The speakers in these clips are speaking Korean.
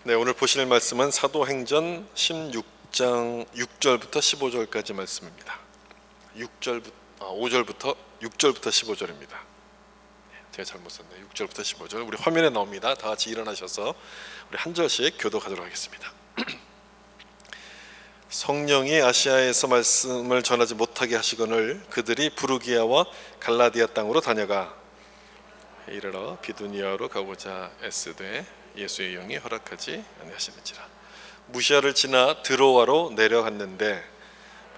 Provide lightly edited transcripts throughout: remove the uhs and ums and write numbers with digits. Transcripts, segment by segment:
네, 오늘 보실 말씀은 사도행전 16장 6절부터 15절까지 말씀입니다. 5절부터 6절부터 15절입니다. 제가 잘못 썼네요. 6절부터 15절. 우리 화면에 나옵니다. 다 같이 일어나셔서 우리 한 절씩 교독하도록 하겠습니다. 성령이 아시아에서 말씀을 전하지 못하게 하시거늘 그들이 부르기아와 갈라디아 땅으로 다녀가 이르러 비두니아로 가고자 애쓰되 예수의 영이 허락하지 아니하시는지라. 무시아를 지나 드로아로 내려갔는데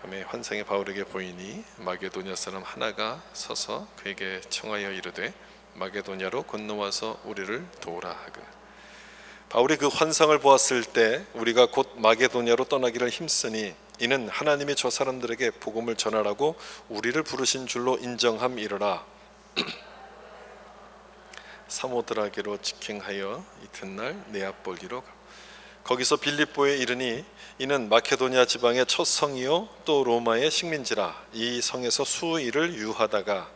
밤에 환상이 바울에게 보이니 마게도냐 사람 하나가 서서 그에게 청하여 이르되 마게도냐로 건너와서 우리를 도우라 하거늘. 바울이 그 환상을 보았을 때 우리가 곧 마게도냐로 떠나기를 힘쓰니 이는 하나님이 저 사람들에게 복음을 전하라고 우리를 부르신 줄로 인정함이로라. 사모드라게로 직행하여 이튿날 네아폴리로 거기서 빌립보에 이르니 이는 마케도냐 지방의 첫 성이요 또 로마의 식민지라. 이 성에서 수일을 유하다가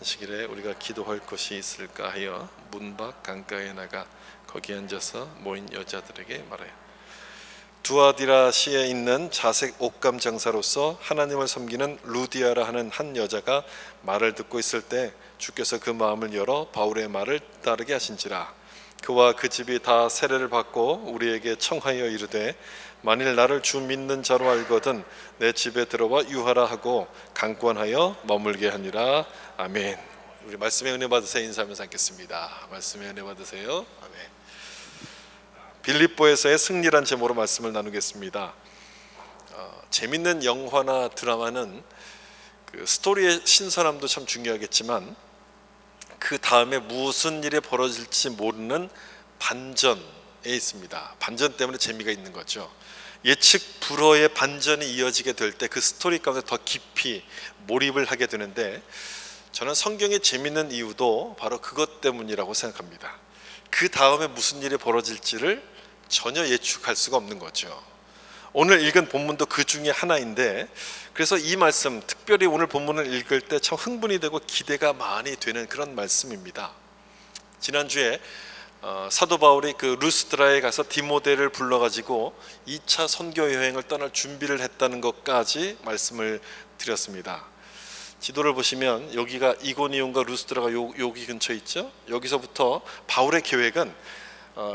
시길에 우리가 기도할 곳이 있을까 하여 문 밖 강가에 나가 거기 앉아서 모인 여자들에게 말하여 두아디라시에 있는 자색 옷감 장사로서 하나님을 섬기는 루디아라 하는 한 여자가 말을 듣고 있을 때 주께서 그 마음을 열어 바울의 말을 따르게 하신지라. 그와 그 집이 다 세례를 받고 우리에게 청하여 이르되 만일 나를 주 믿는 자로 알거든 내 집에 들어와 유하라 하고 강권하여 머물게 하니라. 아멘. 우리 말씀의 은혜 받으세요. 인사하면서 앉겠습니다. 말씀의 은혜 받으세요. 아멘. 빌립보에서의 승리란 제목으로 말씀을 나누겠습니다. 재밌는 영화나 드라마는 그 스토리의 신선함도 참 중요하겠지만 그 다음에 무슨 일이 벌어질지 모르는 반전에 있습니다. 반전 때문에 재미가 있는 거죠. 예측 불허의 반전이 이어지게 될 때 그 스토리 가운데 더 깊이 몰입을 하게 되는데 저는 성경이 재밌는 이유도 바로 그것 때문이라고 생각합니다. 그 다음에 무슨 일이 벌어질지를 전혀 예측할 수가 없는 거죠. 오늘 읽은 본문도 그 중에 하나인데 그래서 이 말씀, 특별히 오늘 본문을 읽을 때 참 흥분이 되고 기대가 많이 되는 그런 말씀입니다. 지난주에 사도 바울이 그 루스드라에 가서 디모데를 불러가지고 2차 선교 여행을 떠날 준비를 했다는 것까지 말씀을 드렸습니다. 지도를 보시면 여기가 이고니온과 루스드라가 여기 근처에 있죠. 여기서부터 바울의 계획은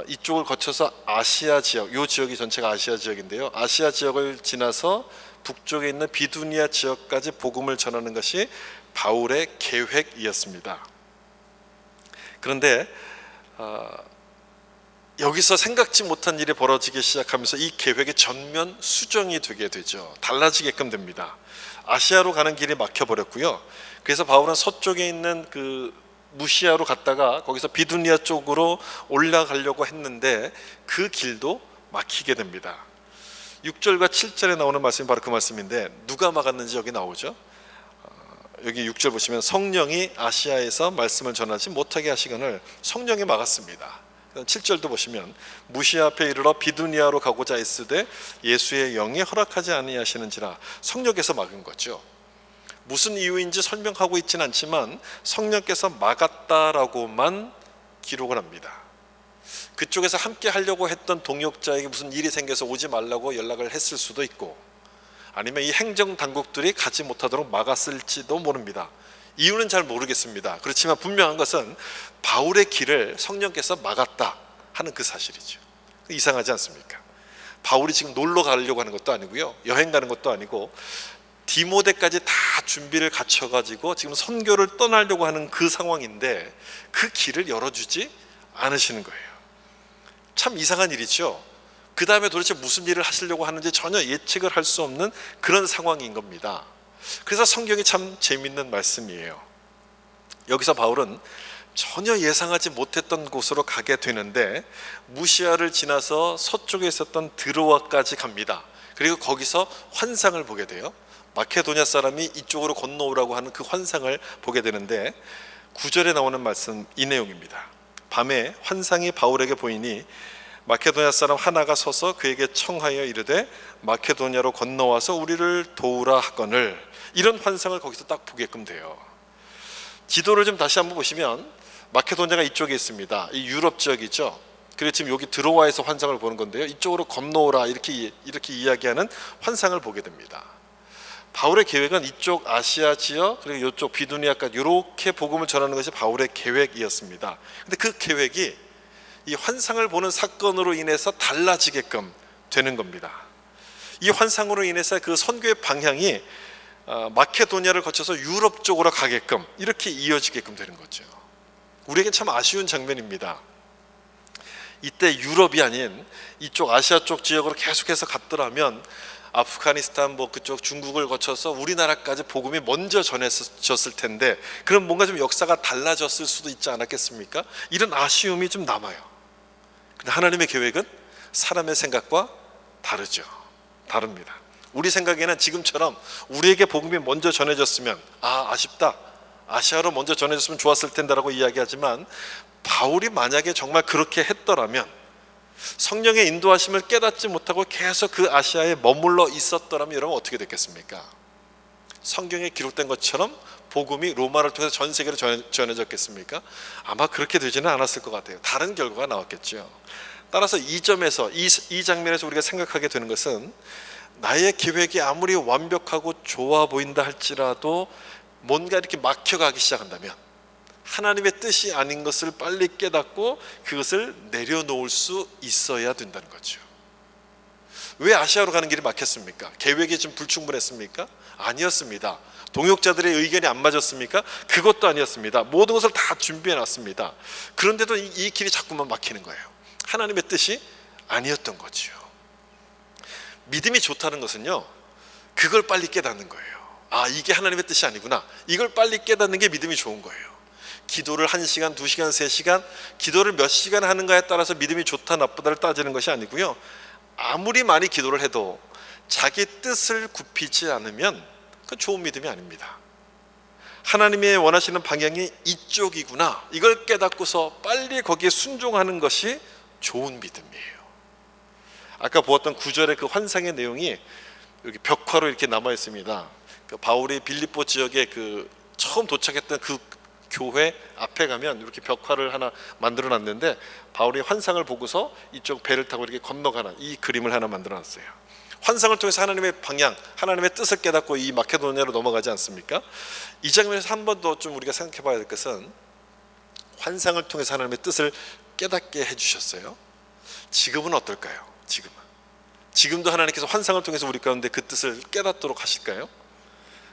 이쪽을 거쳐서 아시아 지역, 이 지역이 전체가 아시아 지역인데요. 아시아 지역을 지나서 북쪽에 있는 비두니아 지역까지 복음을 전하는 것이 바울의 계획이었습니다. 그런데 여기서 생각지 못한 일이 벌어지기 시작하면서 이 계획이 전면 수정이 되게 되죠. 달라지게끔 됩니다. 아시아로 가는 길이 막혀버렸고요. 그래서 바울은 서쪽에 있는 그 무시아로 갔다가 거기서 비두니아 쪽으로 올라가려고 했는데 그 길도 막히게 됩니다. 6절과 7절에 나오는 말씀이 바로 그 말씀인데 누가 막았는지 여기 나오죠. 여기 6절 보시면 성령이 아시아에서 말씀을 전하지 못하게 하시거늘 성령이 막았습니다. 7절도 보시면 무시아 앞에 이르러 비두니아로 가고자 애쓰되 예수의 영이 허락하지 아니하시는지라. 성령께서 막은 거죠. 무슨 이유인지 설명하고 있지는 않지만 성령께서 막았다라고만 기록을 합니다. 그쪽에서 함께 하려고 했던 동역자에게 무슨 일이 생겨서 오지 말라고 연락을 했을 수도 있고 아니면 이 행정당국들이 가지 못하도록 막았을지도 모릅니다. 이유는 잘 모르겠습니다. 그렇지만 분명한 것은 바울의 길을 성령께서 막았다 하는 그 사실이죠. 이상하지 않습니까? 바울이 지금 놀러 가려고 하는 것도 아니고요, 여행 가는 것도 아니고 디모데까지 다 준비를 갖춰가지고 지금 선교를 떠나려고 하는 그 상황인데 그 길을 열어주지 않으시는 거예요. 참 이상한 일이죠. 그 다음에 도대체 무슨 일을 하시려고 하는지 전혀 예측을 할 수 없는 그런 상황인 겁니다. 그래서 성경이 참 재밌는 말씀이에요. 여기서 바울은 전혀 예상하지 못했던 곳으로 가게 되는데 무시아를 지나서 서쪽에 있었던 드로아까지 갑니다. 그리고 거기서 환상을 보게 돼요. 마케도냐 사람이 이쪽으로 건너오라고 하는 그 환상을 보게 되는데 9절에 나오는 말씀 이 내용입니다. 밤에 환상이 바울에게 보이니 마케도냐 사람 하나가 서서 그에게 청하여 이르되 마케도냐로 건너와서 우리를 도우라 하거늘. 이런 환상을 거기서 딱 보게끔 돼요. 지도를 좀 다시 한번 보시면 마케도냐가 이쪽에 있습니다. 이 유럽 지역이죠. 그래서 지금 여기 드로아에서 환상을 보는 건데요. 이쪽으로 건너오라 이렇게 이야기하는 환상을 보게 됩니다. 바울의 계획은 이쪽 아시아 지역 그리고 이쪽 비두니아까지 이렇게 복음을 전하는 것이 바울의 계획이었습니다. 근데 그 계획이 이 환상을 보는 사건으로 인해서 달라지게끔 되는 겁니다. 이 환상으로 인해서 그 선교의 방향이 마케도니아를 거쳐서 유럽 쪽으로 가게끔 이렇게 이어지게끔 되는 거죠. 우리에겐 참 아쉬운 장면입니다. 이때 유럽이 아닌 이쪽 아시아 쪽 지역으로 계속해서 갔더라면 아프가니스탄 뭐 그쪽 중국을 거쳐서 우리나라까지 복음이 먼저 전해졌을 텐데, 그럼 뭔가 좀 역사가 달라졌을 수도 있지 않았겠습니까? 이런 아쉬움이 좀 남아요. 근데 하나님의 계획은 사람의 생각과 다릅니다. 우리 생각에는 지금처럼 우리에게 복음이 먼저 전해졌으면 아쉽다, 아시아로 먼저 전해졌으면 좋았을 텐데라고 이야기하지만, 바울이 만약에 정말 그렇게 했더라면, 성령의 인도하심을 깨닫지 못하고 계속 그 아시아에 머물러 있었더라면 여러분 어떻게 됐겠습니까? 성경에 기록된 것처럼 복음이 로마를 통해서 전 세계로 전해졌겠습니까? 아마 그렇게 되지는 않았을 것 같아요. 다른 결과가 나왔겠죠. 따라서 이 점에서 이 장면에서 우리가 생각하게 되는 것은, 나의 계획이 아무리 완벽하고 좋아 보인다 할지라도 뭔가 이렇게 막혀가기 시작한다면 하나님의 뜻이 아닌 것을 빨리 깨닫고 그것을 내려놓을 수 있어야 된다는 거죠. 왜 아시아로 가는 길이 막혔습니까? 계획이 좀 불충분했습니까? 아니었습니다. 동역자들의 의견이 안 맞았습니까? 그것도 아니었습니다. 모든 것을 다 준비해 놨습니다. 그런데도 이 길이 자꾸만 막히는 거예요. 하나님의 뜻이 아니었던 거죠. 믿음이 좋다는 것은요, 그걸 빨리 깨닫는 거예요. 이게 하나님의 뜻이 아니구나, 이걸 빨리 깨닫는 게 믿음이 좋은 거예요. 기도를 1시간, 2시간, 3시간, 기도를 몇 시간 하는가에 따라서 믿음이 좋다 나쁘다를 따지는 것이 아니고요, 아무리 많이 기도를 해도 자기 뜻을 굽히지 않으면 그건 좋은 믿음이 아닙니다. 하나님이 원하시는 방향이 이쪽이구나, 이걸 깨닫고서 빨리 거기에 순종하는 것이 좋은 믿음이에요. 아까 보았던 9절의 그 환상의 내용이 여기 벽화로 이렇게 남아 있습니다. 그 바울이 빌립보 지역에 그 처음 도착했던 그 교회 앞에 가면 이렇게 벽화를 하나 만들어 놨는데, 바울이 환상을 보고서 이쪽 배를 타고 이렇게 건너가는 이 그림을 하나 만들어 놨어요. 환상을 통해서 하나님의 방향, 하나님의 뜻을 깨닫고 이 마케도니아로 넘어가지 않습니까? 이 장면에서 한 번 더 좀 우리가 생각해 봐야 될 것은, 환상을 통해서 하나님의 뜻을 깨닫게 해주셨어요. 지금은 어떨까요? 지금도 하나님께서 환상을 통해서 우리 가운데 그 뜻을 깨닫도록 하실까요?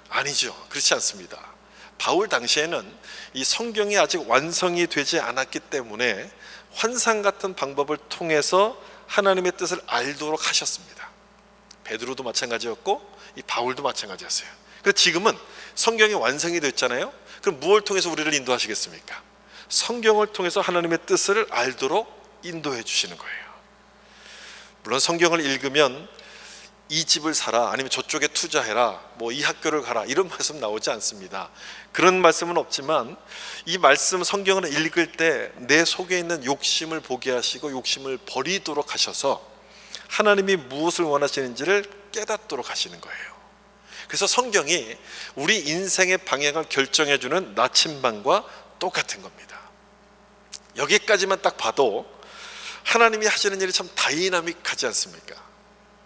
아니죠. 그렇지 않습니다. 바울 당시에는 이 성경이 아직 완성이 되지 않았기 때문에 환상 같은 방법을 통해서 하나님의 뜻을 알도록 하셨습니다. 베드로도 마찬가지였고 이 바울도 마찬가지였어요. 그래서 지금은 성경이 완성이 됐잖아요. 그럼 무엇을 통해서 우리를 인도하시겠습니까? 성경을 통해서 하나님의 뜻을 알도록 인도해 주시는 거예요. 물론 성경을 읽으면 이 집을 사라, 아니면 저쪽에 투자해라, 뭐 이 학교를 가라, 이런 말씀 나오지 않습니다. 그런 말씀은 없지만, 이 말씀 성경을 읽을 때 내 속에 있는 욕심을 보게 하시고 욕심을 버리도록 하셔서 하나님이 무엇을 원하시는지를 깨닫도록 하시는 거예요. 그래서 성경이 우리 인생의 방향을 결정해주는 나침반과 똑같은 겁니다. 여기까지만 딱 봐도 하나님이 하시는 일이 참 다이나믹하지 않습니까?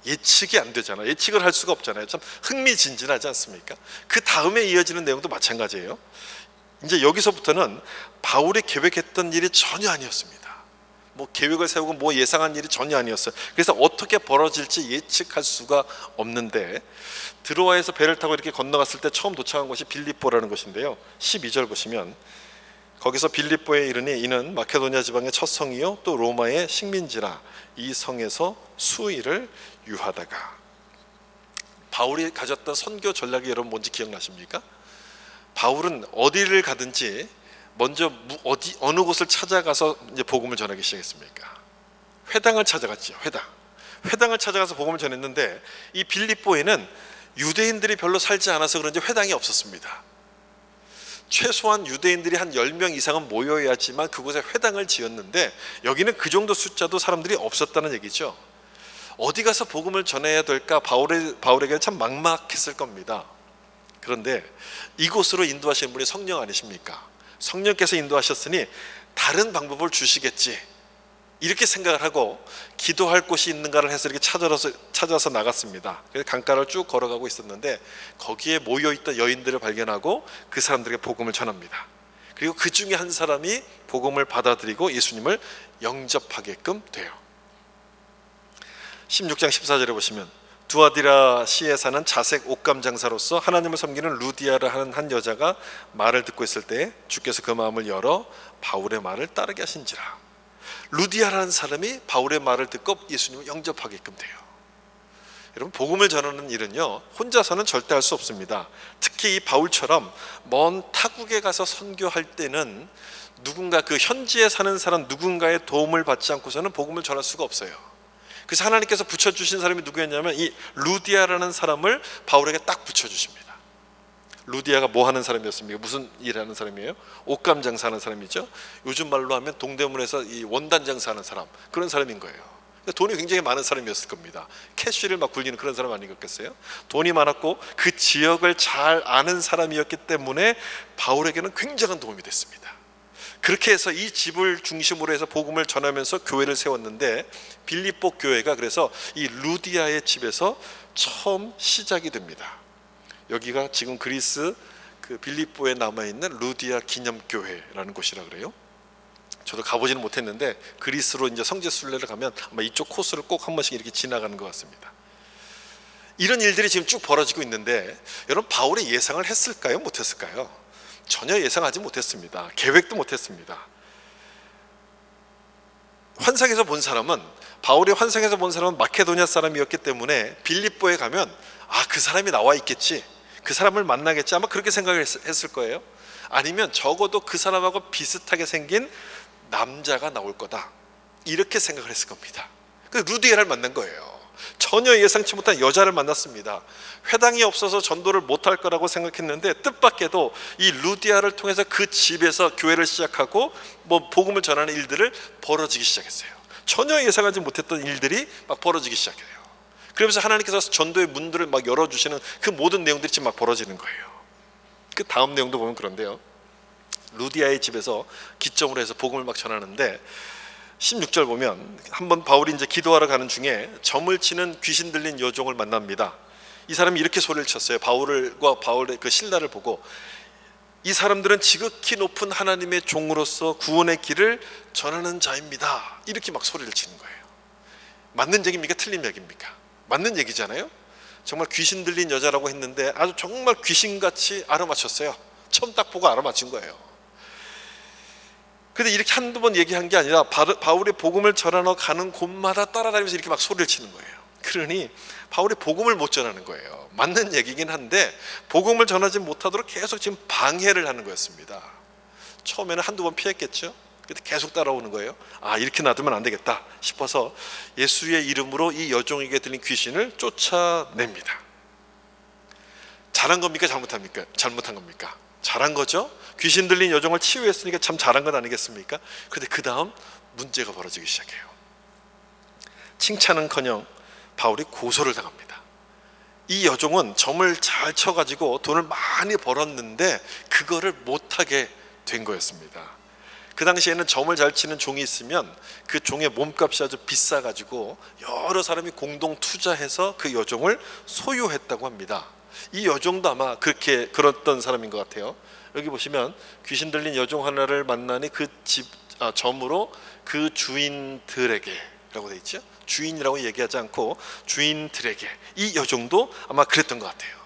예측이 안 되잖아요. 예측을 할 수가 없잖아요. 참 흥미진진하지 않습니까? 그 다음에 이어지는 내용도 마찬가지예요. 이제 여기서부터는 바울이 계획했던 일이 전혀 아니었습니다. 뭐 계획을 세우고 뭐 예상한 일이 전혀 아니었어요. 그래서 어떻게 벌어질지 예측할 수가 없는데, 드로아에서 배를 타고 이렇게 건너갔을 때 처음 도착한 곳이 빌립보라는 곳인데요, 12절 보시면, 거기서 빌립보에 이르니 이는 마케도니아 지방의 첫 성이요 또 로마의 식민지라, 이 성에서 수일을 유하다가. 바울이 가졌던 선교 전략이 여러분 뭔지 기억나십니까? 바울은 어디를 가든지 먼저 어느 곳을 찾아가서 이제 복음을 전하기 시작했습니까? 회당을 찾아갔죠. 회당을 찾아가서 복음을 전했는데, 이 빌립보에는 유대인들이 별로 살지 않아서 그런지 회당이 없었습니다. 최소한 유대인들이 한 10명 이상은 모여야지만 그곳에 회당을 지었는데, 여기는 그 정도 숫자도 사람들이 없었다는 얘기죠. 어디 가서 복음을 전해야 될까? 바울에게 참 막막했을 겁니다. 그런데 이곳으로 인도하시는 분이 성령 아니십니까? 성령께서 인도하셨으니 다른 방법을 주시겠지, 이렇게 생각을 하고 기도할 곳이 있는가를 해서 이렇게 찾아서 나갔습니다. 그래서 강가를 쭉 걸어가고 있었는데 거기에 모여있던 여인들을 발견하고 그 사람들에게 복음을 전합니다. 그리고 그 중에 한 사람이 복음을 받아들이고 예수님을 영접하게끔 돼요. 16장 14절에 보시면 두아디라 시에 사는 자색 옷감 장사로서 하나님을 섬기는 루디아라 하는 한 여자가 말을 듣고 있을 때 주께서 그 마음을 열어 바울의 말을 따르게 하신지라. 루디아라는 사람이 바울의 말을 듣고 예수님을 영접하게끔 돼요. 여러분, 복음을 전하는 일은요, 혼자서는 절대 할 수 없습니다. 특히 이 바울처럼 먼 타국에 가서 선교할 때는 누군가, 그 현지에 사는 사람 누군가의 도움을 받지 않고서는 복음을 전할 수가 없어요. 그래서 하나님께서 붙여주신 사람이 누구였냐면 이 루디아라는 사람을 바울에게 딱 붙여주십니다. 루디아가 뭐 하는 사람이었습니까? 무슨 일하는 사람이에요? 옷감 장사하는 사람이죠. 요즘 말로 하면 동대문에서 이 원단 장사하는 사람, 그런 사람인 거예요. 돈이 굉장히 많은 사람이었을 겁니다. 캐쉬를 막 굴리는 그런 사람 아니겠어요? 돈이 많았고 그 지역을 잘 아는 사람이었기 때문에 바울에게는 굉장한 도움이 됐습니다. 그렇게 해서 이 집을 중심으로 해서 복음을 전하면서 교회를 세웠는데, 빌립보 교회가 그래서 이 루디아의 집에서 처음 시작이 됩니다. 여기가 지금 그리스 그 빌립보에 남아있는 루디아 기념교회라는 곳이라 그래요. 저도 가보지는 못했는데 그리스로 이제 성지 순례를 가면 아마 이쪽 코스를 꼭 한 번씩 이렇게 지나가는 것 같습니다. 이런 일들이 지금 쭉 벌어지고 있는데, 여러분, 바울이 예상을 했을까요? 못했을까요? 전혀 예상하지 못했습니다. 계획도 못했습니다. 환상에서 본 사람은, 바울이 환상에서 본 사람은 마케도니아 사람이었기 때문에 빌립보에 가면 그 사람이 나와 있겠지, 그 사람을 만나겠지, 아마 그렇게 생각을 했을 거예요. 아니면 적어도 그 사람하고 비슷하게 생긴 남자가 나올 거다, 이렇게 생각을 했을 겁니다. 그래서 루디아를 만난 거예요. 전혀 예상치 못한 여자를 만났습니다. 회당이 없어서 전도를 못할 거라고 생각했는데 뜻밖에도 이 루디아를 통해서 그 집에서 교회를 시작하고 뭐 복음을 전하는 일들을 벌어지기 시작했어요. 전혀 예상하지 못했던 일들이 막 벌어지기 시작해요. 그러면서 하나님께서 전도의 문들을 막 열어주시는 그 모든 내용들이 지금 막 벌어지는 거예요. 그 다음 내용도 보면 그런데요, 루디아의 집에서 기점으로 해서 복음을 막 전하는데 16절 보면 한번 바울이 이제 기도하러 가는 중에 점을 치는 귀신 들린 여종을 만납니다. 이 사람이 이렇게 소리를 쳤어요. 바울과 바울의 그 신라를 보고, 이 사람들은 지극히 높은 하나님의 종으로서 구원의 길을 전하는 자입니다, 이렇게 막 소리를 치는 거예요. 맞는 얘기입니까? 틀린 얘기입니까? 맞는 얘기잖아요. 정말 귀신 들린 여자라고 했는데 아주 정말 귀신같이 알아맞혔어요. 처음 딱 보고 알아맞힌 거예요. 근데 이렇게 한두 번 얘기한 게 아니라 바울이 복음을 전하러 가는 곳마다 따라다니면서 이렇게 막 소리를 치는 거예요. 그러니 바울이 복음을 못 전하는 거예요. 맞는 얘기긴 한데 복음을 전하지 못하도록 계속 지금 방해를 하는 거였습니다. 처음에는 한두 번 피했겠죠. 근데 계속 따라오는 거예요. 이렇게 놔두면 안 되겠다 싶어서 예수의 이름으로 이 여종에게 들린 귀신을 쫓아냅니다. 잘한 겁니까? 잘못한 겁니까? 잘한 거죠. 귀신 들린 여종을 치유했으니까 참 잘한 건 아니겠습니까? 그런데 그 다음 문제가 벌어지기 시작해요. 칭찬은커녕 바울이 고소를 당합니다. 이 여종은 점을 잘 쳐가지고 돈을 많이 벌었는데 그거를 못하게 된 거였습니다. 그 당시에는 점을 잘 치는 종이 있으면 그 종의 몸값이 아주 비싸가지고 여러 사람이 공동 투자해서 그 여종을 소유했다고 합니다. 이 여종도 아마 그랬던 사람인 것 같아요. 여기 보시면 귀신 들린 여종 하나를 만나니 그 점으로 그 주인들에게 라고 되어 있죠. 주인이라고 얘기하지 않고 주인들에게, 이 여종도 아마 그랬던 것 같아요.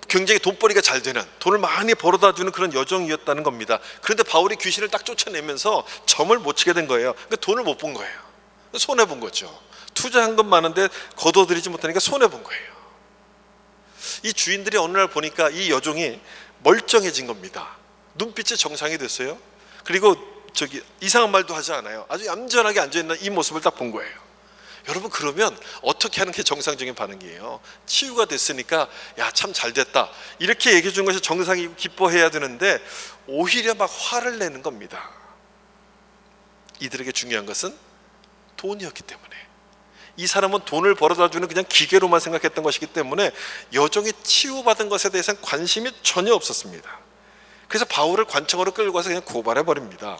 굉장히 돈벌이가 잘 되는, 돈을 많이 벌어다 주는 그런 여종이었다는 겁니다. 그런데 바울이 귀신을 딱 쫓아내면서 점을 못 치게 된 거예요. 그러니까 돈을 못 본 거예요. 손해본 거죠. 투자한 건 많은데 거둬들이지 못하니까 손해본 거예요. 이 주인들이 어느 날 보니까 이 여종이 멀쩡해진 겁니다. 눈빛이 정상이 됐어요. 그리고 이상한 말도 하지 않아요. 아주 얌전하게 앉아있는 이 모습을 딱 본 거예요. 여러분, 그러면 어떻게 하는 게 정상적인 반응이에요? 치유가 됐으니까 참 잘 됐다, 이렇게 얘기해 준 것이 정상이고 기뻐해야 되는데 오히려 막 화를 내는 겁니다. 이들에게 중요한 것은 돈이었기 때문에, 이 사람은 돈을 벌어다 주는 그냥 기계로만 생각했던 것이기 때문에 여종이 치유받은 것에 대해서는 관심이 전혀 없었습니다. 그래서 바울을 관청으로 끌고 가서 그냥 고발해 버립니다.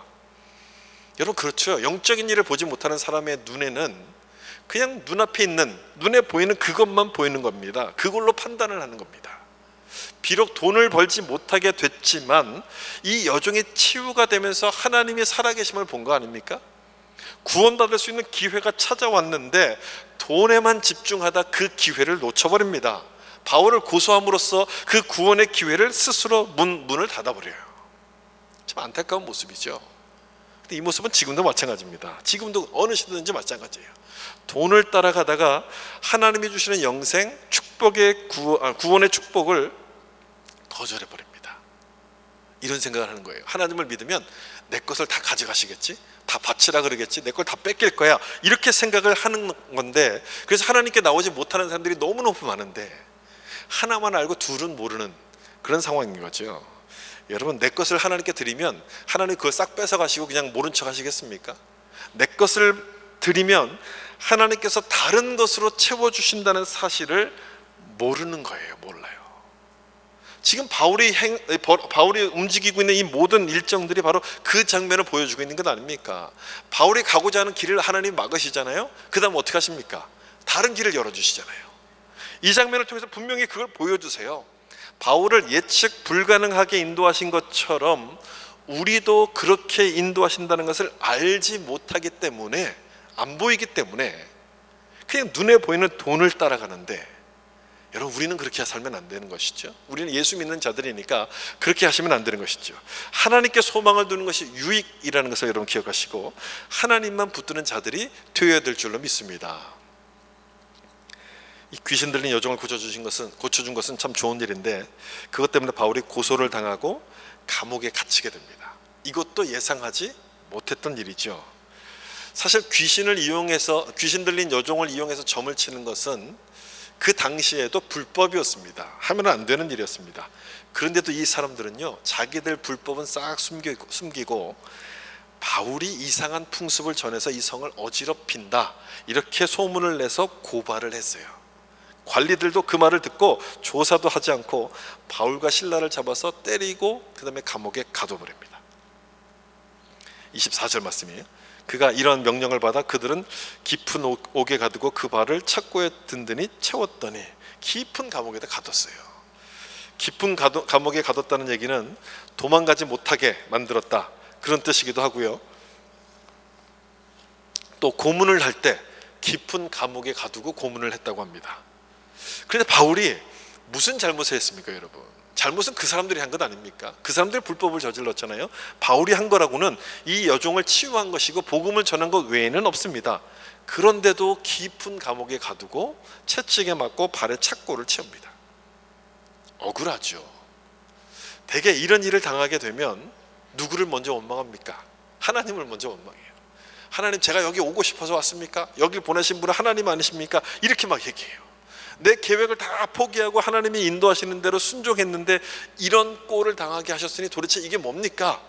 여러분 그렇죠. 영적인 일을 보지 못하는 사람의 눈에는 그냥 눈앞에 있는, 눈에 보이는 그것만 보이는 겁니다. 그걸로 판단을 하는 겁니다. 비록 돈을 벌지 못하게 됐지만 이 여종이 치유가 되면서 하나님이 살아계심을 본 거 아닙니까? 구원받을 수 있는 기회가 찾아왔는데 돈에만 집중하다 그 기회를 놓쳐버립니다. 바울을 고소함으로써 그 구원의 기회를 스스로 문을 닫아버려요. 참 안타까운 모습이죠. 근데 이 모습은 지금도 마찬가지입니다. 지금도 어느 시대든지 마찬가지예요. 돈을 따라가다가 하나님이 주시는 영생, 축복의 구원의 축복을 거절해버립니다. 이런 생각을 하는 거예요. 하나님을 믿으면 내 것을 다 가져가시겠지? 다 바치라 그러겠지? 내 걸 다 뺏길 거야? 이렇게 생각을 하는 건데, 그래서 하나님께 나오지 못하는 사람들이 너무너무 많은데 하나만 알고 둘은 모르는 그런 상황인 거죠. 여러분, 내 것을 하나님께 드리면 하나님 그걸 싹 뺏어가시고 그냥 모른 척 하시겠습니까? 내 것을 드리면 하나님께서 다른 것으로 채워주신다는 사실을 모르는 거예요. 몰라요. 지금 바울이 움직이고 있는 이 모든 일정들이 바로 그 장면을 보여주고 있는 것 아닙니까? 바울이 가고자 하는 길을 하나님 막으시잖아요. 그 다음 어떻게 하십니까? 다른 길을 열어주시잖아요. 이 장면을 통해서 분명히 그걸 보여주세요. 바울을 예측 불가능하게 인도하신 것처럼 우리도 그렇게 인도하신다는 것을 알지 못하기 때문에, 안 보이기 때문에 그냥 눈에 보이는 돈을 따라가는데, 여러분 우리는 그렇게 살면 안 되는 것이죠. 우리는 예수 믿는 자들이니까 그렇게 하시면 안 되는 것이죠. 하나님께 소망을 두는 것이 유익이라는 것을 여러분 기억하시고 하나님만 붙드는 자들이 되어야 될 줄로 믿습니다. 이 귀신 들린 여종을 고쳐준 것은 참 좋은 일인데 그것 때문에 바울이 고소를 당하고 감옥에 갇히게 됩니다. 이것도 예상하지 못했던 일이죠. 사실 귀신 들린 여종을 이용해서 점을 치는 것은 그 당시에도 불법이었습니다. 하면 안 되는 일이었습니다. 그런데도 이 사람들은요, 자기들 불법은 싹 숨기고 바울이 이상한 풍습을 전해서 이 성을 어지럽힌다, 이렇게 소문을 내서 고발을 했어요. 관리들도 그 말을 듣고 조사도 하지 않고 바울과 실라를 잡아서 때리고 그 다음에 감옥에 가둬버립니다. 24절 말씀이에요. 그가 이런 명령을 받아 그들은 깊은 옥에 가두고 그 발을 착고에 든든히 채웠더니 깊은 감옥에다 가뒀어요. 깊은 감옥에 가뒀다는 얘기는 도망가지 못하게 만들었다, 그런 뜻이기도 하고요. 또 고문을 할 때 깊은 감옥에 가두고 고문을 했다고 합니다. 그런데 바울이 무슨 잘못을 했습니까, 여러분? 잘못은 그 사람들이 한 것 아닙니까? 그 사람들이 불법을 저질렀잖아요. 바울이 한 거라고는 이 여종을 치유한 것이고 복음을 전한 것 외에는 없습니다. 그런데도 깊은 감옥에 가두고 채찍에 맞고 발에 착고를 채웁니다. 억울하죠. 대개 이런 일을 당하게 되면 누구를 먼저 원망합니까? 하나님을 먼저 원망해요. 하나님, 제가 여기 오고 싶어서 왔습니까? 여길 보내신 분은 하나님 아니십니까? 이렇게 막 얘기해요. 내 계획을 다 포기하고 하나님이 인도하시는 대로 순종했는데 이런 꼴을 당하게 하셨으니 도대체 이게 뭡니까?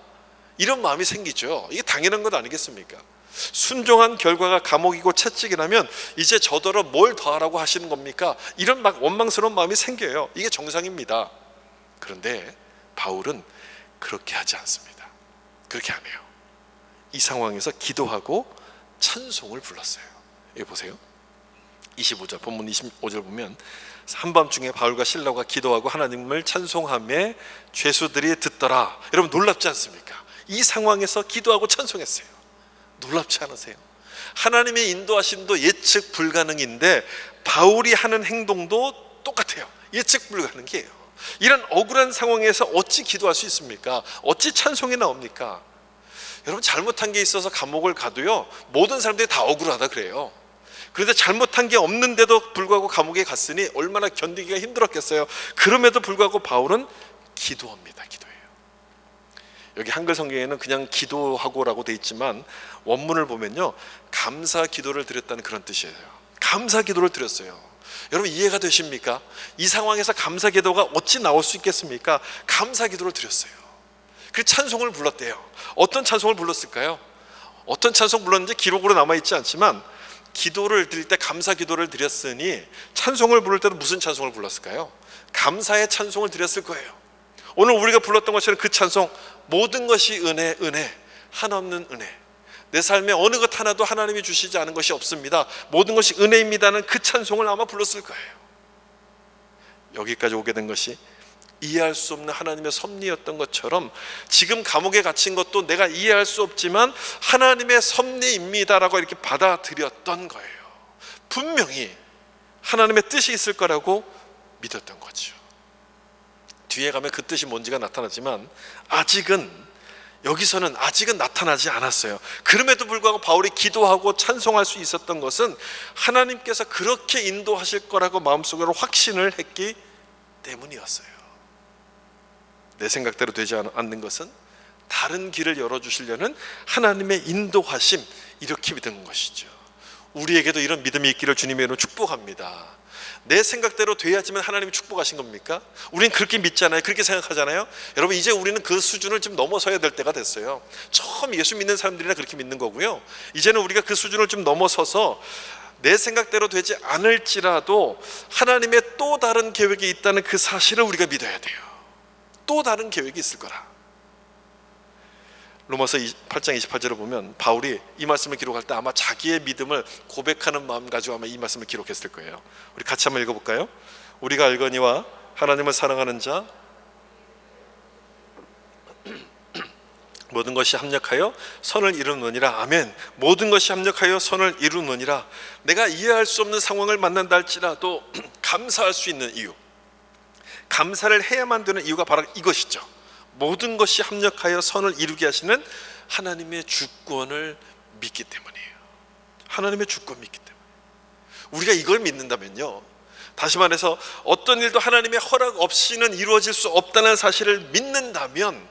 이런 마음이 생기죠. 이게 당연한 것 아니겠습니까? 순종한 결과가 감옥이고 채찍이라면 이제 저더러 뭘 더하라고 하시는 겁니까? 이런 막 원망스러운 마음이 생겨요. 이게 정상입니다. 그런데 바울은 그렇게 하지 않습니다. 그렇게 안 해요. 이 상황에서 기도하고 찬송을 불렀어요. 여기 보세요. 25절, 본문 25절 보면 한밤중에 바울과 실라가 기도하고 하나님을 찬송하며 죄수들이 듣더라. 여러분 놀랍지 않습니까? 이 상황에서 기도하고 찬송했어요. 놀랍지 않으세요? 하나님의 인도하심도 예측 불가능인데 바울이 하는 행동도 똑같아요. 예측 불가능이에요. 이런 억울한 상황에서 어찌 기도할 수 있습니까? 어찌 찬송이 나옵니까? 여러분 잘못한 게 있어서 감옥을 가도요, 모든 사람들이 다 억울하다 그래요. 그런데 잘못한 게 없는데도 불구하고 감옥에 갔으니 얼마나 견디기가 힘들었겠어요. 그럼에도 불구하고 바울은 기도합니다. 기도해요. 여기 한글 성경에는 그냥 기도하고라고 돼 있지만 원문을 보면요, 감사 기도를 드렸다는 그런 뜻이에요. 감사 기도를 드렸어요. 여러분 이해가 되십니까? 이 상황에서 감사 기도가 어찌 나올 수 있겠습니까? 감사 기도를 드렸어요. 그 찬송을 불렀대요. 어떤 찬송을 불렀을까요? 어떤 찬송 불렀는지 기록으로 남아있지 않지만 기도를 드릴 때 감사 기도를 드렸으니 찬송을 부를 때도 무슨 찬송을 불렀을까요? 감사의 찬송을 드렸을 거예요. 오늘 우리가 불렀던 것처럼 그 찬송, 모든 것이 은혜, 은혜, 한없는 은혜, 내 삶에 어느 것 하나도 하나님이 주시지 않은 것이 없습니다, 모든 것이 은혜입니다는 그 찬송을 아마 불렀을 거예요. 여기까지 오게 된 것이 이해할 수 없는 하나님의 섭리였던 것처럼 지금 감옥에 갇힌 것도 내가 이해할 수 없지만 하나님의 섭리입니다라고 이렇게 받아들였던 거예요. 분명히 하나님의 뜻이 있을 거라고 믿었던 거죠. 뒤에 가면 그 뜻이 뭔지가 나타나지만 여기서는 아직은 나타나지 않았어요. 그럼에도 불구하고 바울이 기도하고 찬송할 수 있었던 것은 하나님께서 그렇게 인도하실 거라고 마음속으로 확신을 했기 때문이었어요. 내 생각대로 되지 않는 것은 다른 길을 열어주시려는 하나님의 인도하심, 이렇게 믿는 것이죠. 우리에게도 이런 믿음이 있기를 주님의 이름으로 축복합니다. 내 생각대로 돼야지만 하나님이 축복하신 겁니까? 우리는 그렇게 믿잖아요. 그렇게 생각하잖아요. 여러분, 이제 우리는 그 수준을 좀 넘어서야 될 때가 됐어요. 처음 예수 믿는 사람들이나 그렇게 믿는 거고요. 이제는 우리가 그 수준을 좀 넘어서서 내 생각대로 되지 않을지라도 하나님의 또 다른 계획이 있다는 그 사실을 우리가 믿어야 돼요. 또 다른 계획이 있을 거라. 로마서 8장 28절을 보면 바울이 이 말씀을 기록할 때 아마 자기의 믿음을 고백하는 마음 가지고 아마 이 말씀을 기록했을 거예요. 우리 같이 한번 읽어볼까요? 우리가 알거니와 하나님을 사랑하는 자 모든 것이 합력하여 선을 이루느니라. 아멘. 모든 것이 합력하여 선을 이루느니라. 내가 이해할 수 없는 상황을 만난다 할지라도 감사할 수 있는 이유, 감사를 해야만 되는 이유가 바로 이것이죠. 모든 것이 합력하여 선을 이루게 하시는 하나님의 주권을 믿기 때문이에요. 하나님의 주권 믿기 때문에. 우리가 이걸 믿는다면요, 다시 말해서 어떤 일도 하나님의 허락 없이는 이루어질 수 없다는 사실을 믿는다면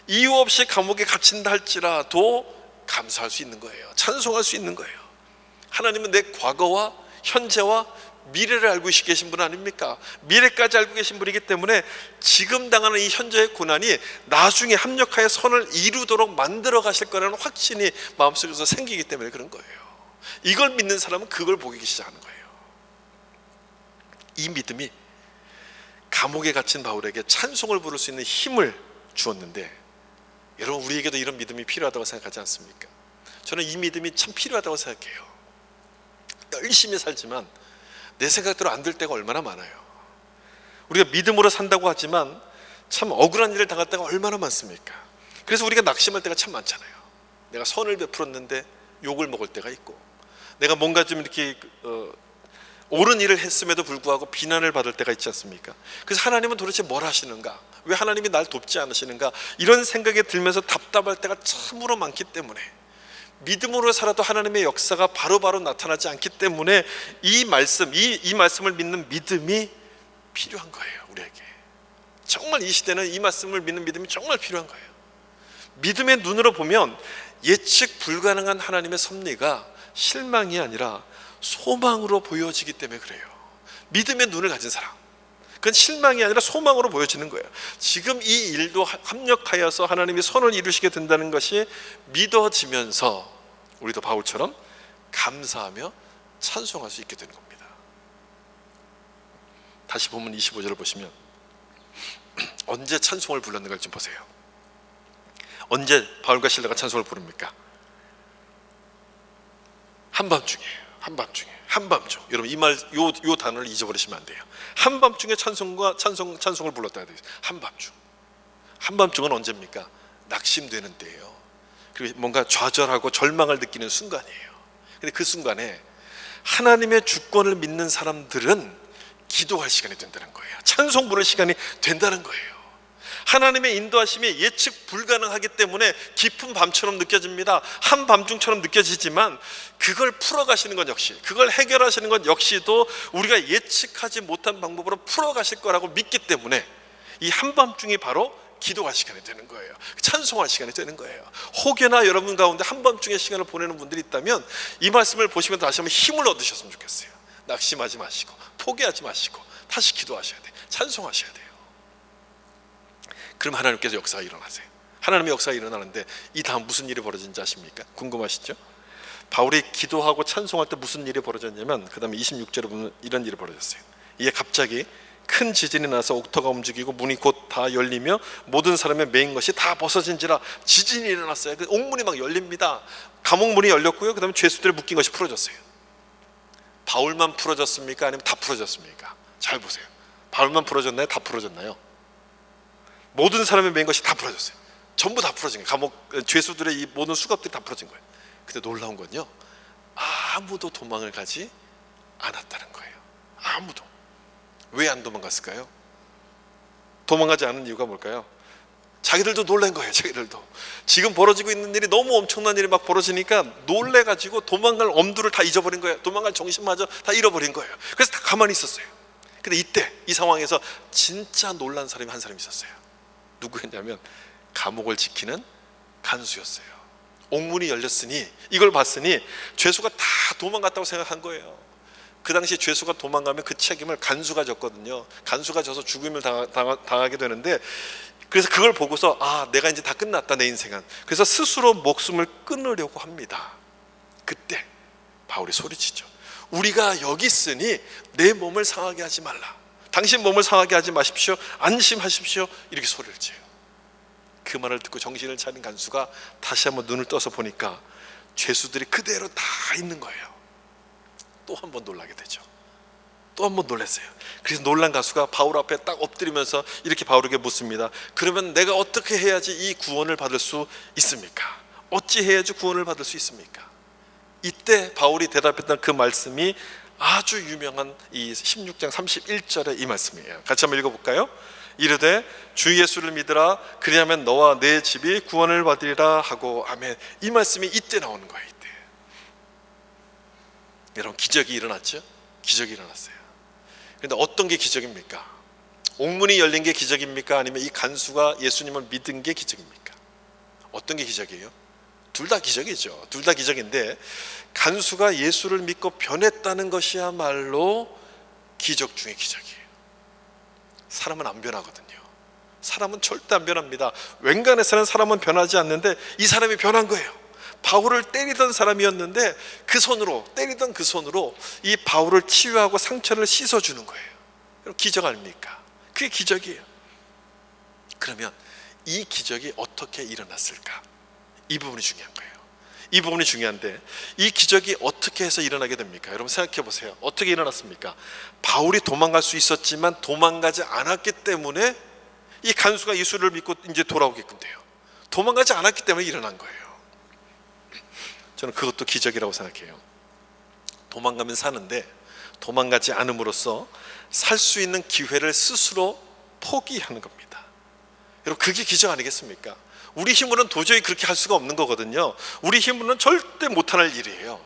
이유 없이 감옥에 갇힌다 할지라도 감사할 수 있는 거예요. 찬송할 수 있는 거예요. 하나님은 내 과거와 현재와 미래를 알고 계신 분 아닙니까? 미래까지 알고 계신 분이기 때문에 지금 당하는 이 현재의 고난이 나중에 합력하여 선을 이루도록 만들어 가실 거라는 확신이 마음속에서 생기기 때문에 그런 거예요. 이걸 믿는 사람은 그걸 보기 시작하는 거예요. 이 믿음이 감옥에 갇힌 바울에게 찬송을 부를 수 있는 힘을 주었는데, 여러분, 우리에게도 이런 믿음이 필요하다고 생각하지 않습니까? 저는 이 믿음이 참 필요하다고 생각해요. 열심히 살지만 내 생각대로 안 될 때가 얼마나 많아요. 우리가 믿음으로 산다고 하지만 참 억울한 일을 당할 때가 얼마나 많습니까? 그래서 우리가 낙심할 때가 참 많잖아요. 내가 선을 베풀었는데 욕을 먹을 때가 있고, 내가 뭔가 좀 이렇게 옳은 일을 했음에도 불구하고 비난을 받을 때가 있지 않습니까? 그래서 하나님은 도대체 뭘 하시는가? 왜 하나님이 날 돕지 않으시는가? 이런 생각이 들면서 답답할 때가 참으로 많기 때문에, 믿음으로 살아도 하나님의 역사가 바로바로 나타나지 않기 때문에 이 말씀을 믿는 믿음이 필요한 거예요. 우리에게 정말 이 시대는 이 말씀을 믿는 믿음이 정말 필요한 거예요. 믿음의 눈으로 보면 예측 불가능한 하나님의 섭리가 실망이 아니라 소망으로 보여지기 때문에 그래요. 믿음의 눈을 가진 사람, 그건 실망이 아니라 소망으로 보여지는 거예요. 지금 이 일도 합력하여서 하나님이 선을 이루시게 된다는 것이 믿어지면서 우리도 바울처럼 감사하며 찬송할 수 있게 되는 겁니다. 다시 본문 25절을 보시면 언제 찬송을 불렀는가 좀 보세요. 언제 바울과 실라가 찬송을 부릅니까? 한밤중이에요. 한밤중. 여러분, 요 단어를 잊어버리시면 안 돼요. 한밤중에 찬송을 불렀다 해야 돼요. 한밤중은 언제입니까? 낙심되는 때예요. 그리고 뭔가 좌절하고 절망을 느끼는 순간이에요. 근데 그 순간에 하나님의 주권을 믿는 사람들은 기도할 시간이 된다는 거예요. 찬송 부를 시간이 된다는 거예요. 하나님의 인도하심이 예측 불가능하기 때문에 깊은 밤처럼 느껴집니다. 한밤중처럼 느껴지지만 그걸 풀어가시는 것 역시, 그걸 해결하시는 것 역시도 우리가 예측하지 못한 방법으로 풀어가실 거라고 믿기 때문에 이 한밤중이 바로 기도할 시간이 되는 거예요. 찬송할 시간이 되는 거예요. 혹여나 여러분 가운데 한밤중에 시간을 보내는 분들이 있다면 이 말씀을 보시면 다시 한번 힘을 얻으셨으면 좋겠어요. 낙심하지 마시고 포기하지 마시고 다시 기도하셔야 돼요. 찬송하셔야 돼요. 그럼 하나님께서 역사가 일어나세요. 하나님의 역사가 일어나는데 이 다음 무슨 일이 벌어진지 아십니까? 궁금하시죠? 바울이 기도하고 찬송할 때 무슨 일이 벌어졌냐면 그 다음에 26절에 보면 이런 일이 벌어졌어요. 이게 갑자기 큰 지진이 나서 옥토가 움직이고 문이 곧 다 열리며 모든 사람의 메인 것이 다 벗어진지라 지진이 일어났어요. 옥문이 막 열립니다. 감옥 문이 열렸고요. 그 다음에 죄수들의 묶인 것이 풀어졌어요. 바울만 풀어졌습니까? 아니면 다 풀어졌습니까? 잘 보세요. 바울만 풀어졌나요? 다 풀어졌나요? 모든 사람의 메인 것이 다 풀어졌어요. 전부 다 풀어진 거예요. 감옥 죄수들의 이 모든 수갑들이 다 풀어진 거예요. 근데 놀라운 건요, 아무도 도망을 가지 않았다는 거예요. 아무도. 왜 안 도망갔을까요? 도망가지 않은 이유가 뭘까요? 자기들도 놀란 거예요. 자기들도 지금 벌어지고 있는 일이 너무 엄청난 일이 막 벌어지니까 놀래가지고 도망갈 엄두를 다 잊어버린 거예요. 도망갈 정신마저 다 잃어버린 거예요. 그래서 다 가만히 있었어요. 근데 이때 이 상황에서 진짜 놀란 사람이 한 사람이 있었어요. 누구였냐면 감옥을 지키는 간수였어요. 옥문이 열렸으니, 이걸 봤으니 죄수가 다 도망갔다고 생각한 거예요. 그 당시 죄수가 도망가면 그 책임을 간수가 졌거든요. 간수가 져서 죽음을 당하게 되는데, 그래서 그걸 보고서 내가 이제 다 끝났다, 내 인생은. 그래서 스스로 목숨을 끊으려고 합니다. 그때 바울이 소리치죠. 우리가 여기 있으니 내 몸을 상하게 하지 말라. 당신 몸을 상하게 하지 마십시오. 안심하십시오. 이렇게 소리를 쳐요. 그 말을 듣고 정신을 차린 간수가 다시 한번 눈을 떠서 보니까 죄수들이 그대로 다 있는 거예요. 또 한 번 놀라게 되죠. 또 한 번 놀랐어요. 그래서 놀란 간수가 바울 앞에 딱 엎드리면서 이렇게 바울에게 묻습니다. 그러면 내가 어떻게 해야지 이 구원을 받을 수 있습니까? 어찌 해야지 구원을 받을 수 있습니까? 이때 바울이 대답했던 그 말씀이 아주 유명한 이 16장 31절의 이 말씀이에요. 같이 한번 읽어볼까요? 이르되 주 예수를 믿으라. 그리하면 너와 내 집이 구원을 받으리라 하고. 아멘. 이 말씀이 이때 나오는 거예요. 이때. 여러분, 기적이 일어났죠? 기적이 일어났어요. 그런데 어떤 게 기적입니까? 옥문이 열린 게 기적입니까? 아니면 이 간수가 예수님을 믿은 게 기적입니까? 어떤 게 기적이에요? 둘 다 기적이죠. 둘 다 기적인데, 간수가 예수를 믿고 변했다는 것이야말로 기적 중의 기적이에요. 사람은 안 변하거든요. 사람은 절대 안 변합니다. 웬간해서는 사람은 변하지 않는데 이 사람이 변한 거예요. 바울을 때리던 사람이었는데 때리던 그 손으로 이 바울을 치유하고 상처를 씻어주는 거예요. 기적 아닙니까? 그게 기적이에요. 그러면 이 기적이 어떻게 일어났을까? 이 부분이 중요한 거예요. 이 부분이 중요한데, 이 기적이 어떻게 해서 일어나게 됩니까? 여러분 생각해 보세요. 어떻게 일어났습니까? 바울이 도망갈 수 있었지만 도망가지 않았기 때문에 이 간수가 예수를 믿고 이제 돌아오게끔 돼요. 도망가지 않았기 때문에 일어난 거예요. 저는 그것도 기적이라고 생각해요. 도망가면 사는데 도망가지 않음으로써 살 수 있는 기회를 스스로 포기하는 겁니다. 여러분, 그게 기적 아니겠습니까? 우리 힘으로는 도저히 그렇게 할 수가 없는 거거든요. 우리 힘으로는 절대 못할 일이에요.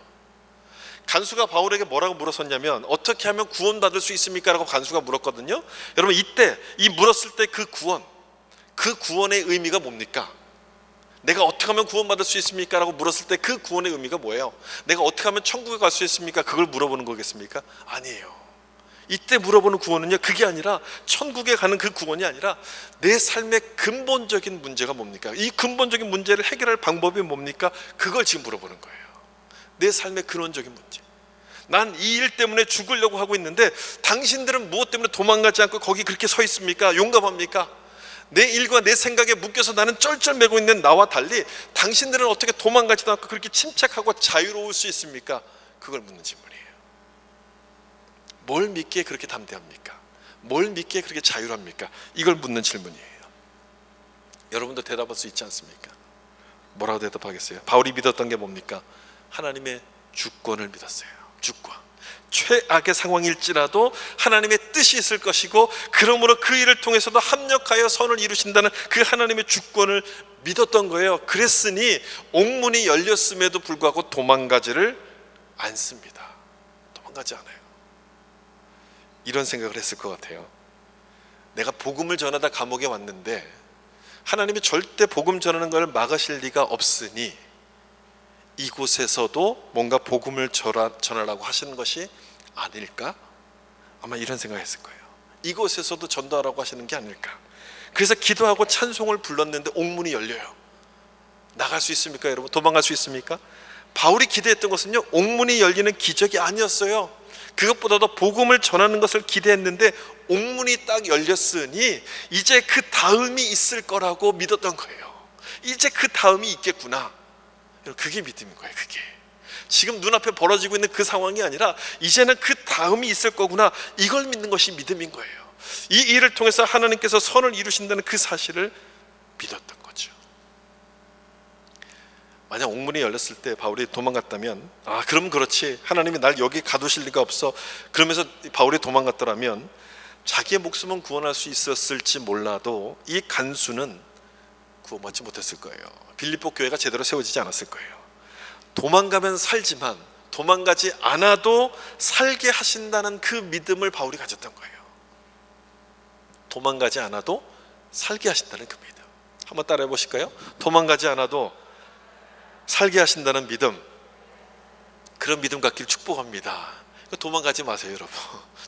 간수가 바울에게 뭐라고 물었었냐면, 어떻게 하면 구원받을 수 있습니까? 라고 간수가 물었거든요. 여러분, 이때 이 물었을 때 그 구원의 의미가 뭡니까? 내가 어떻게 하면 구원받을 수 있습니까? 라고 물었을 때 그 구원의 의미가 뭐예요? 내가 어떻게 하면 천국에 갈 수 있습니까? 그걸 물어보는 거겠습니까? 아니에요. 이때 물어보는 구원은요, 그게 아니라 천국에 가는 그 구원이 아니라 내 삶의 근본적인 문제가 뭡니까? 이 근본적인 문제를 해결할 방법이 뭡니까? 그걸 지금 물어보는 거예요. 내 삶의 근원적인 문제. 난 이 일 때문에 죽으려고 하고 있는데 당신들은 무엇 때문에 도망가지 않고 거기 그렇게 서 있습니까? 용감합니까? 내 일과 내 생각에 묶여서 나는 쩔쩔매고 있는 나와 달리 당신들은 어떻게 도망가지도 않고 그렇게 침착하고 자유로울 수 있습니까? 그걸 묻는 질문이에요. 뭘 믿기에 그렇게 담대합니까? 뭘 믿기에 그렇게 자유합니까? 이걸 묻는 질문이에요. 여러분도 대답할 수 있지 않습니까? 뭐라고 대답하겠어요? 바울이 믿었던 게 뭡니까? 하나님의 주권을 믿었어요. 주권. 최악의 상황일지라도 하나님의 뜻이 있을 것이고, 그러므로 그 일을 통해서도 합력하여 선을 이루신다는 그 하나님의 주권을 믿었던 거예요. 그랬으니 옥문이 열렸음에도 불구하고 도망가지를 않습니다. 도망가지 않아요. 이런 생각을 했을 것 같아요. 내가 복음을 전하다 감옥에 왔는데 하나님이 절대 복음 전하는 걸 막으실 리가 없으니 이곳에서도 뭔가 복음을 전하라고 하시는 것이 아닐까? 아마 이런 생각을 했을 거예요. 이곳에서도 전도하라고 하시는 게 아닐까? 그래서 기도하고 찬송을 불렀는데 옥문이 열려요. 나갈 수 있습니까, 여러분? 도망갈 수 있습니까? 바울이 기대했던 것은요, 옥문이 열리는 기적이 아니었어요. 그것보다도 복음을 전하는 것을 기대했는데 옥문이 딱 열렸으니 이제 그 다음이 있을 거라고 믿었던 거예요. 이제 그 다음이 있겠구나. 그게 믿음인 거예요. 그게 지금 눈앞에 벌어지고 있는 그 상황이 아니라 이제는 그 다음이 있을 거구나, 이걸 믿는 것이 믿음인 거예요. 이 일을 통해서 하나님께서 선을 이루신다는 그 사실을 믿었던 거죠. 만약 옥문이 열렸을 때 바울이 도망갔다면, 그럼 그렇지, 하나님이 날 여기 가두실 리가 없어, 그러면서 바울이 도망갔더라면 자기의 목숨은 구원할 수 있었을지 몰라도 이 간수는 구원받지 못했을 거예요. 빌립보 교회가 제대로 세워지지 않았을 거예요. 도망가면 살지만 도망가지 않아도 살게 하신다는 그 믿음을 바울이 가졌던 거예요. 도망가지 않아도 살게 하신다는 그 믿음. 한번 따라해 보실까요? 도망가지 않아도 살게 하신다는 믿음. 그런 믿음 갖기를 축복합니다. 도망가지 마세요, 여러분.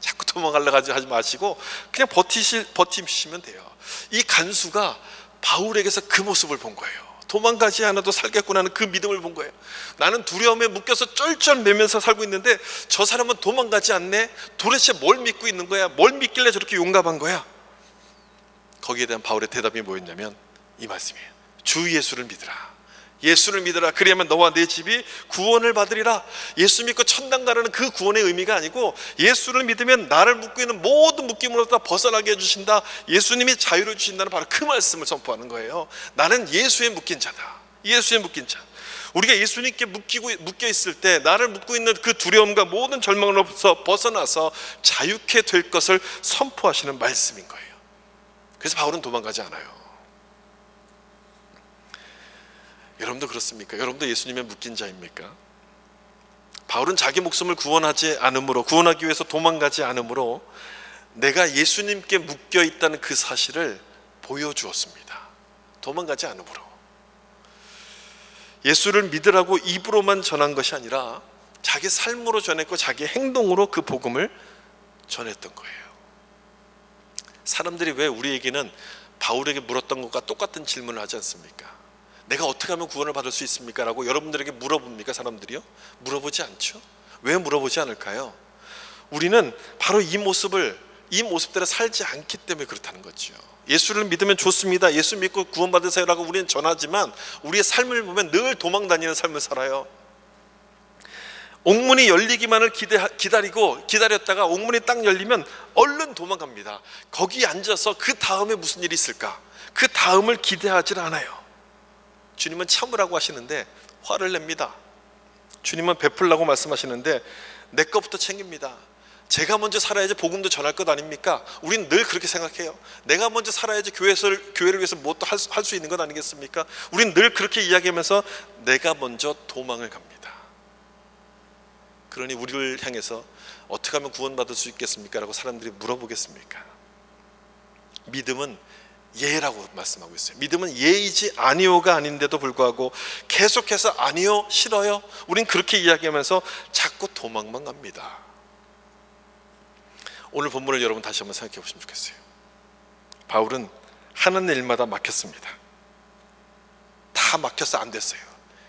자꾸 도망가려고 하지 마시고 그냥 버티시면 돼요. 이 간수가 바울에게서 그 모습을 본 거예요. 도망가지 않아도 살겠구나 하는 그 믿음을 본 거예요. 나는 두려움에 묶여서 쩔쩔매면서 살고 있는데 저 사람은 도망가지 않네. 도대체 뭘 믿고 있는 거야? 뭘 믿길래 저렇게 용감한 거야? 거기에 대한 바울의 대답이 뭐였냐면 이 말씀이에요. 주 예수를 믿으라. 예수를 믿으라. 그리하면 너와 내 집이 구원을 받으리라. 예수 믿고 천당 가라는 그 구원의 의미가 아니고, 예수를 믿으면 나를 묶고 있는 모든 묶임으로부터 벗어나게 해주신다, 예수님이 자유를 주신다는 바로 그 말씀을 선포하는 거예요. 나는 예수에 묶인 자다. 예수에 묶인 자. 우리가 예수님께 묶여 있을 때 나를 묶고 있는 그 두려움과 모든 절망으로부터 벗어나서 자유케 될 것을 선포하시는 말씀인 거예요. 그래서 바울은 도망가지 않아요. 여러분도 그렇습니까? 여러분도 예수님에 묶인 자입니까? 바울은 자기 목숨을 구원하기 위해서 도망가지 않으므로 내가 예수님께 묶여 있다는 그 사실을 보여주었습니다. 도망가지 않으므로. 예수를 믿으라고 입으로만 전한 것이 아니라 자기 삶으로 전했고 자기 행동으로 그 복음을 전했던 거예요. 사람들이 왜 우리에게는 바울에게 물었던 것과 똑같은 질문을 하지 않습니까? 내가 어떻게 하면 구원을 받을 수 있습니까? 라고 여러분들에게 물어봅니까? 사람들이요? 물어보지 않죠? 왜 물어보지 않을까요? 우리는 바로 이 모습대로 살지 않기 때문에 그렇다는 거죠. 예수를 믿으면 좋습니다, 예수 믿고 구원받으세요 라고 우리는 전하지만 우리의 삶을 보면 늘 도망다니는 삶을 살아요. 옥문이 열리기만을 기다렸다가 옥문이 딱 열리면 얼른 도망갑니다. 거기 앉아서 그 다음에 무슨 일이 있을까? 그 다음을 기대하지 않아요. 주님은 참으라고 하시는데 화를 냅니다. 주님은 베풀라고 말씀하시는데 내 것부터 챙깁니다. 제가 먼저 살아야지 복음도 전할 것 아닙니까? 우리는 늘 그렇게 생각해요. 내가 먼저 살아야지 교회를 위해서 무엇도 할 수 있는 것 아니겠습니까? 우리는 늘 그렇게 이야기하면서 내가 먼저 도망을 갑니다. 그러니 우리를 향해서 어떻게 하면 구원받을 수 있겠습니까? 라고 사람들이 물어보겠습니까? 믿음은 예라고 말씀하고 있어요. 믿음은 예이지 아니오가 아닌데도 불구하고 계속해서 아니요, 싫어요, 우린 그렇게 이야기하면서 자꾸 도망만 갑니다. 오늘 본문을 여러분 다시 한번 생각해 보시면 좋겠어요. 바울은 하는 일마다 막혔습니다. 다 막혀서 안 됐어요.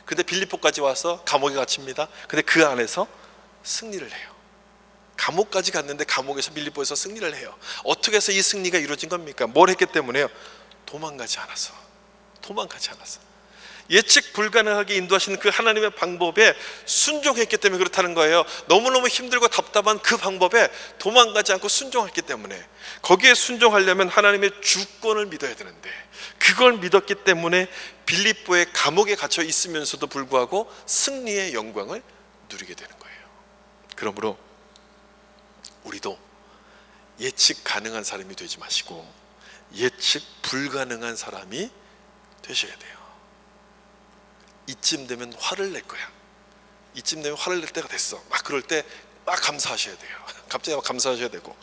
근데 빌립보까지 와서 감옥에 갇힙니다. 근데 그 안에서 승리를 해요. 감옥까지 갔는데 감옥에서 빌립보에서 승리를 해요. 어떻게 해서 이 승리가 이루어진 겁니까? 뭘 했기 때문에요? 도망가지 않아서. 예측 불가능하게 인도하시는 그 하나님의 방법에 순종했기 때문에 그렇다는 거예요. 너무너무 힘들고 답답한 그 방법에 도망가지 않고 순종했기 때문에. 거기에 순종하려면 하나님의 주권을 믿어야 되는데 그걸 믿었기 때문에 빌립보의 감옥에 갇혀 있으면서도 불구하고 승리의 영광을 누리게 되는 거예요. 그러므로 우리도 예측 가능한 사람이 되지 마시고 예측 불가능한 사람이 되셔야 돼요. 이쯤 되면 화를 낼 거야. 이쯤 되면 화를 낼 때가 됐어. 막 그럴 때 막 감사하셔야 돼요. 갑자기 막 감사하셔야 되고,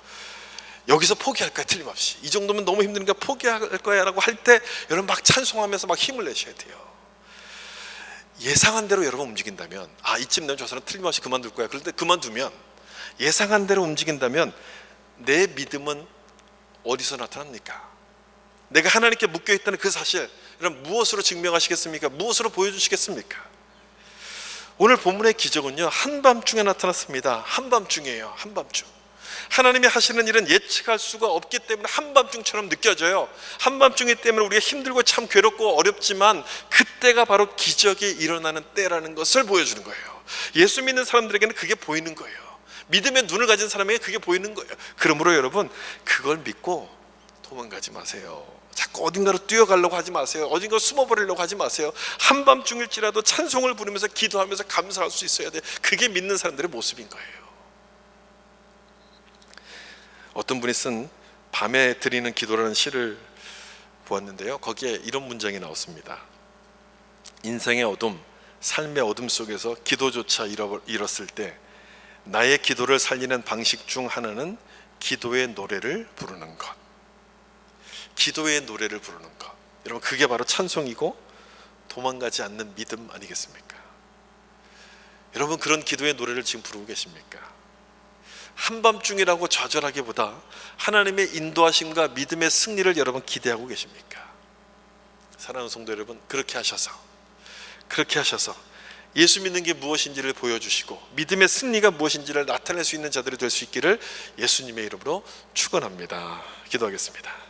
여기서 포기할 거야. 틀림없이 이 정도면 너무 힘드니까 포기할 거야 라고 할 때 여러분 막 찬송하면서 막 힘을 내셔야 돼요. 예상한 대로 여러분 움직인다면, 이쯤 되면 저 사람 틀림없이 그만둘 거야. 그런데 그만두면, 예상한 대로 움직인다면 내 믿음은 어디서 나타납니까? 내가 하나님께 묶여있다는 그 사실, 여러분 무엇으로 증명하시겠습니까? 무엇으로 보여주시겠습니까? 오늘 본문의 기적은요, 한밤중에 나타났습니다. 한밤중이에요. 한밤중. 하나님이 하시는 일은 예측할 수가 없기 때문에 한밤중처럼 느껴져요. 한밤중이기 때문에 우리가 힘들고 참 괴롭고 어렵지만 그때가 바로 기적이 일어나는 때라는 것을 보여주는 거예요. 예수 믿는 사람들에게는 그게 보이는 거예요. 믿음의 눈을 가진 사람에게 그게 보이는 거예요. 그러므로 여러분, 그걸 믿고 도망가지 마세요. 자꾸 어딘가로 뛰어가려고 하지 마세요. 어딘가로 숨어버리려고 하지 마세요. 한밤중일지라도 찬송을 부르면서 기도하면서 감사할 수 있어야 돼요. 그게 믿는 사람들의 모습인 거예요. 어떤 분이 쓴 밤에 드리는 기도라는 시를 보았는데요, 거기에 이런 문장이 나왔습니다. 인생의 어둠, 삶의 어둠 속에서 기도조차 잃었을 때 나의 기도를 살리는 방식 중 하나는 기도의 노래를 부르는 것. 기도의 노래를 부르는 것. 여러분, 그게 바로 찬송이고 도망가지 않는 믿음 아니겠습니까? 여러분, 그런 기도의 노래를 지금 부르고 계십니까? 한밤중이라고 좌절하기보다 하나님의 인도하심과 믿음의 승리를 여러분 기대하고 계십니까? 사랑하는 성도 여러분, 그렇게 하셔서 예수 믿는 게 무엇인지를 보여주시고 믿음의 승리가 무엇인지를 나타낼 수 있는 자들이 될 수 있기를 예수님의 이름으로 축원합니다. 기도하겠습니다.